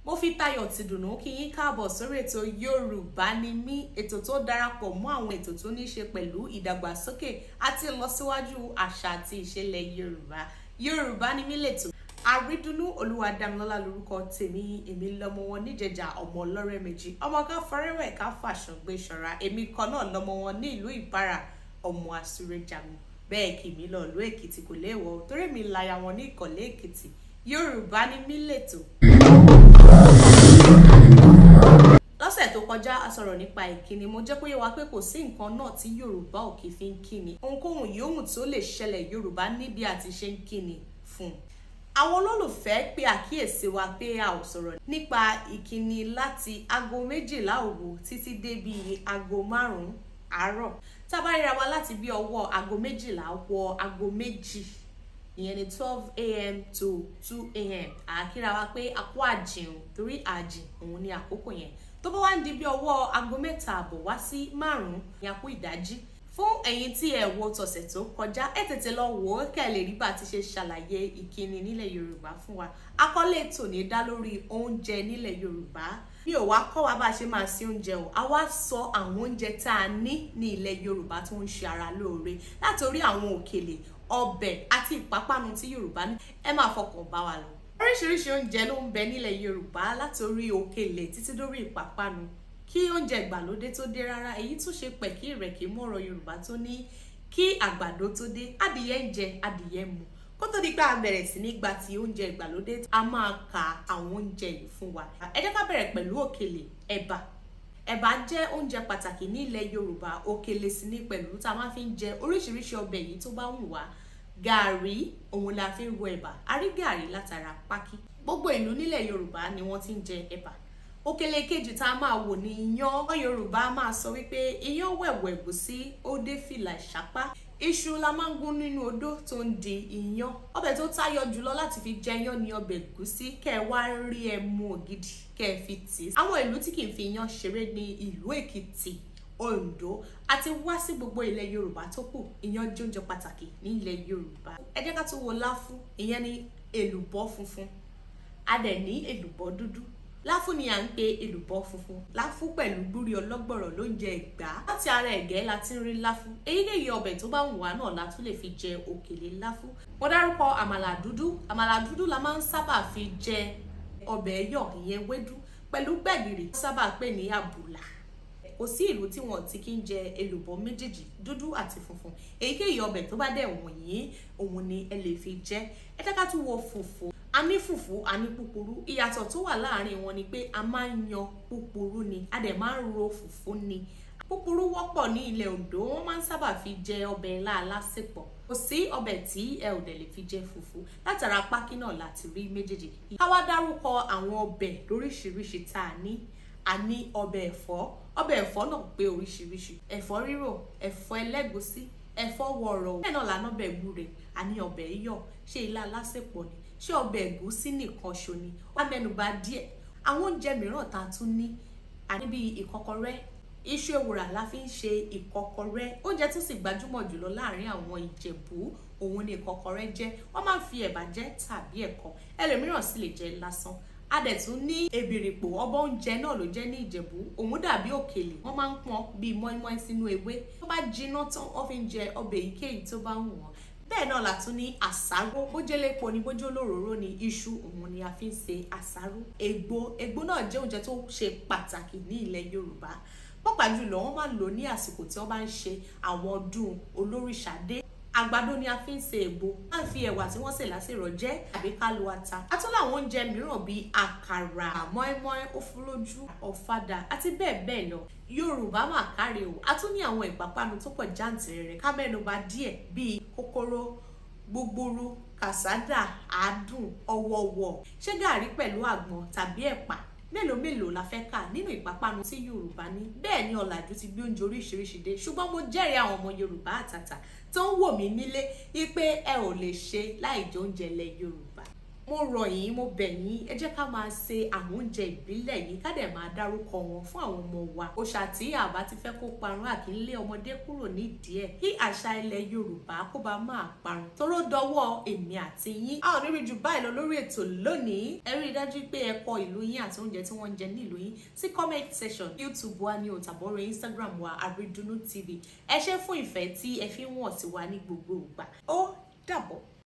Mo fi tayọ̀ tìdùnnú kí yín káàbọ̀ sórí ètò Yorùbá ni mí, ètò tó darapọ̀ mọ́ àwọn ètò tó ní ṣe pẹ̀lú ìdàgbàsókè àti ìlọsíwájú àṣà àti ìṣẹ̀lẹ̀ Yorùbá. Yorùbá ni mí lètò. Àrídùnnú Olúwadámilọ́lá lórúkọ tèmi, èmi lọmọ wọn níjẹ̀jà ọmọ ọlọ́rẹ́ méjì, ọmọ ká fọrẹ́wẹ̀ ká fàṣàn gbé ṣọ́ra, èmi kan náà lọmọ wọn ní ìlú Ìbàrà, ọmọ àsúrẹ́jàmù. Bẹ́ẹ̀ kì mí lọ ìlú Èkìtì kò léèwọ̀ torí mi láya wọn ní Ìkọ̀lé Èkìtì. Yorùbá ni mí lètò. Lọ́sẹ̀ tó kọjá a sọ̀rọ̀ nípa ìkíni. Mo jẹ́ kó yé wa pé kò sí nǹkan náà tí Yorùbá ò kì í fi ń kíni. Ohunkóhun yòówù tó lè ṣẹlẹ̀ Yorùbá ní bí a ti ṣe ń kíni fún. Àwọn olólùfẹ́ pe àkíyèsí wa pé a ò sọ̀rọ̀ nípa ìkíni láti aago 12 òru títí dé bí aago 5 àárọ̀. Tá bá ríra wa láti bí ọwọ́ aago 12 wọ aago 2, ìyẹn ni 12 AM to 2 AM. Àkíra wa pé a kú àjìn torí àjìn òun ni àkókò yẹn. Tó bá wá ń di bí ọwọ́ aago 3 àbọ̀ wá sí 5 ní a kú ìdájí. Fún ẹ̀yin tí ẹ wo tọ̀sẹ̀ tó kọjá, ẹ tètè lọ wò ó kẹ́ lè rí bá ti ṣe ṣàlàyé ìkíni nílẹ̀ Yorùbá fún wa. Àkọlé ètò ní dá lórí oúnjẹ nílẹ̀ Yorùbá. Mi ò wá kọ́ wa bá ṣe máa ṣe oúnjẹ o. A wá sọ àwọn oúnjẹ tá a ní ilẹ̀ Yorùbá tó ń ṣe ara lóore. Látorí àwọn òkèlè, ọbẹ̀ àti ìpápánu tí Yorùbá ní. Ẹ máa fọkàn bá wa lọ. Oríṣiríṣi oúnjẹ ló ń bẹ nílẹ̀ Yorùbá látorí òkèlè títí dórí ìpápánu. Kí oúnjẹ ìgbàlódé tó dé rárá, èyí tó ṣe pẹ̀kí ìrẹ̀kí mọ́rọ̀ Yorùbá tó ní kí àgbàdo tó dé, adìyẹ ń jẹ, adìyẹ mu. Kó tó di pé a bẹ̀rẹ̀ sí ní gba ti oúnjẹ ìgbàlódé, a máa ka àwọn oúnjẹ yìí fún wa. Ẹ jẹ́ ká bẹ̀rẹ̀ pẹ̀lú òkèlè, ẹ̀bà. Ẹ̀bà jẹ́ oúnjẹ pàtàkì ní ilẹ̀ Yorùbá, òkèlè sì ní pẹ̀lú tá a máa fi ń jẹ oríṣiríṣi ọbẹ̀ yìí tó bá wù wá. Gàrí, òun la fi ń ro ẹ̀bà. A rí gàrí látara pákí. Gbogbo ìlú nílẹ̀ Yorùbá ni wọ́n ti ń jẹ ẹ̀bà. Òkèlè kejì tá a máa wò ní iyán. Yorùbá máa sọ wípé iyán wẹ̀wẹ̀ ẹ̀gúsí ó dé fìlà ìṣápá. Iṣu la máa ń gún nínú odó tó ń di iyán. Ọbẹ̀ tó tayọ jùlọ láti fi jẹ iyán ni ọbẹ̀ ẹ̀gúsí. Kẹ́ ẹ wá rí ẹmu ògidì kẹ́ ẹ fi tì í. Àwọn ìlú tí kì í fi iyán ṣeré ní ìlú Èkìtì, Oǹdó àti wá sí gbogbo ilẹ̀ Yorùbá tó kù. Iyán jẹ́ oúnjẹ pàtàkì ní ilẹ̀ Yorùbá. Ẹ jẹ́ ká tún wo láfú, ìyẹn ni èlùbọ́ funfun. A dẹ̀ ní èlùbọ́ dúdú. Láfú ni à ń pe èlùbọ́ funfun. Láfú pẹ̀lú gbúre ọlọ́gbọ̀rọ̀ ló ń jẹ Ẹ̀gbá. Láti ara ẹ̀gẹ́ la ti ń rí láfú. Èyíkéyìí ọbẹ̀ tó bá wù wá náà la tún lè fi jẹ òkèlè láfú. Mo dárúkọ àmàlà dúdú. Àmàlà dúdú la máa ń sábà fi jẹ ọbẹ̀ ẹ̀yọ̀, ìyẹn wédú, pẹ̀lú gbẹ̀gìrì sábà pè ní àbùlà. Kò sí ìlú tí wọn ti kí ń jẹ èlùbọ́ méjèèjì, dúdú àti funfun. Èyíkéyìí ọbẹ̀ tó bá dẹ̀ wọ̀nyí, òun ni ẹ lè fi jẹ. Ẹ jẹ́ ká tún wo fùfú. A ní fùfú, a ní púpurú. Ìyàtọ̀ tó wà láàrin wọn ni pé a máa ń yan púpurú ni, a dẹ̀ máa ń ro fùfú ni. Púpurú wọ́pọ̀ ní ilẹ̀ Oǹdó, wọ́n máa ń sábà fi jẹ ọbẹ̀ ilá alásèpọ̀. Kò sí ọbẹ̀ tí ẹ ò dẹ̀ lè fi jẹ fùfú. Látara pákí náà láti rí méjèèjì. Ká wá dárúkọ àwọn ọbẹ̀ lóríṣiríṣi tá a ní. A ní ọbẹ̀ ẹ̀fọ́. Ọbẹ̀ ẹ̀fọ́ náà pé oríṣiríṣi. Ẹ̀fọ́ rírò, ẹ̀fọ́ ẹlẹ́gùúsí, ẹ̀fọ́ wọ̀rọ̀. Bẹ́ẹ̀ náà la ní ọbẹ̀ gbúre, a ní ọbẹ̀ iyọ̀, ṣé ilá alásèpọ̀ ni, ṣé ọbẹ̀ ẹ̀gúsí nìkan ṣo ni. Wá mẹ́nubà díẹ̀. Àwọn oúnjẹ mìíràn tá a tún ní, a ní bí ìkọ́kọrẹ́. Iṣu ewùrà la fi ń ṣe ìkọ́kọrẹ́. Oúnjẹ tó sì gbajúmọ̀ jùlọ láàrin àwọn Ìjẹ̀bú, òun ni ìkọ́kọrẹ́ jẹ́. Wọ́n máa ń fi ẹ̀bà jẹ tàbí ẹ̀kọ. Ẹlòmíràn sì lè jẹ lásán. A dẹ̀ tún ní èbìrìpò, ọbọ̀ oúnjẹ náà ló jẹ́ ní Ìjẹ̀bú. Òun dàbí òkèlè. Wọ́n máa ń pọ́n bí mọ́ínmọ́ín sínú ewé. Tó bá jiná tán, wọ́n fi ń jẹ ọbẹ̀ èyíkéyìí tó bá wù wọ́n. Bẹ́ẹ̀ náà la tún ní àsáró. Bójélépo ni bójó lóróró ni iṣu, òun ni a fi ń ṣe àsáró. Ègbó náà jẹ́ oúnjẹ tó ṣe pàtàkì ní ilẹ̀ Yorùbá. Pàápàá jùlọ wọ́n máa ń lò ní àsìkò tí wọ́n bá ń ṣe àwọn ọdún olórìṣàdé. Àgbàdo ni a fi ń ṣe ègbó. A máa ń fi ẹ̀wà tí wọ́n sè lásìrò jẹ tàbí ká lo ata. A tún láwọn oúnjẹ mìíràn bíi àkàrà, mọ́ínmọ́ín, òfúlójú, ọ̀fadà àti bẹ́ẹ̀ bẹ́ẹ̀ lọ. Yorùbá mà káre o. A tún ní àwọn ìpápánu tó pọ̀ jàǹtìrẹrẹ. Ká mẹ́nubà díẹ̀ bíi kókóró, gbúgbúrú, kàsádà, àádùn, ọ̀wọ̀wọ̀, ṣé gàrí pẹ̀lú àgbọn tàbí ẹ̀pà. Mélòó la fẹ́ kà nínú ìpápánu tí Yorùbá ní. Bẹ́ẹ̀ ni ọ̀làjú ti gbé oúnjẹ oríṣiríṣi dé. Ṣùgbọ́n mo jẹ́rìí àwọn ọmọ Yorùbá àtàtà tó ń wò mí nílé wípé ẹ ò lè ṣe láì jẹ oúnjẹ ilẹ̀ Yorùbá. mo rọ̀ yín, mo bẹ̀ yín, ẹ jẹ́ ká máa ṣe àwọn oúnjẹ ìbílẹ̀ yìí ká dẹ̀ máa dárúkọ wọn fún àwọn ọmọ wa. Òòṣà tí àbá ti fẹ́ kó parun àkínlé ọmọdé kúrò nídìí ẹ̀ kí àṣà ilẹ̀ Yorùbá kó bá máa parun. Toró dọwọ́ èmi àti yín. A ò ní rí jù báyìí lọ lórí ètò lónìí. Ẹ rí i dájú pé ẹ kọ ìlú yín àti oúnjẹ tí wọ́n ń jẹ ní ìlú yín sí comment section YouTube wa ní o tàbí orí Instagram wa Aridunu TV. Ẹ ṣé fún ìfẹ́ tí ẹ fi ń wọ̀n sí wa ní gbogbo ìgbà. Ó dàbọ̀.